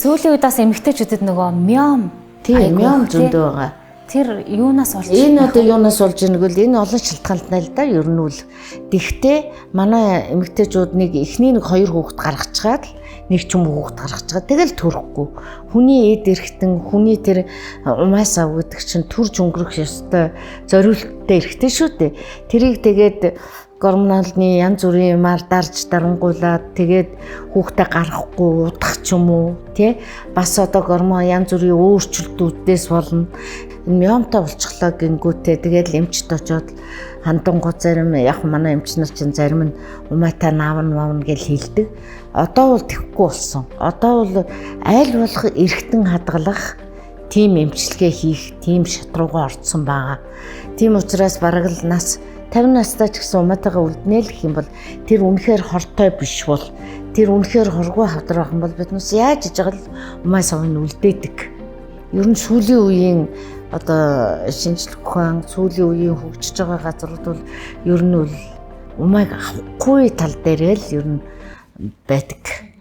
сүүлийн үед бас эмэгтэйчүүдэд нөгөө мём тийм мём зөндөө байгаа. Тэр юунаас болж энэ одоо юунаас болж ийнэг вэ? Энэ олон шалтгаалтай л да ер нь үл. Гэхдээ манай эмэгтэйчүүд нэг эхний нэг 2 хүүхэд гаргацгаад нэг ч юм хүүхэд гаргацгаад тэгэл төрөхгүй. Хүний эд эрхтэн хүний тэр умаас ав гэдэг чинь төрж өнгөрөх ёстой зориулттай эрхтэй шүү дээ. Тэрийг тэгээд гормоналны янз бүрийн юмар дарж дарангуулад тэгээд хүүхдээ гаргахгүй удах ч юм уу тий бас одоо гормон янз бүрийн өөрчлөлтүүдээс болно. Мёмтай болчихлоо гингүүтээ тэгээд эмчд очоод хандангууд зарим яг манай эмч нар чинь зарим нь умаатай наавна гэж хэлдэг. Одоо бол тэхгүй болсон. Одоо бол аль болох эргэтэн хадгалах тийм эмчилгээ хийх тийм шат руугаа орцсон байгаа. Тийм учраас бараг л нас 50 настай ч гэсэн умаатайгаа үлднэ л гэх юм бол тэр үнэхээр хортой биш бол тэр үнэхээр хоргүй хавдар байх юм бол биднээс яаж иж байгаа л умаа савны үлдээдэг. Ер нь сүүлийн үеийн одоо шинжлэх ухаан сүүлийн үеийн хөгжиж байгаа газрууд бол ер нь бол умааг авахгүй тал дээрээ л ер нь байдаг.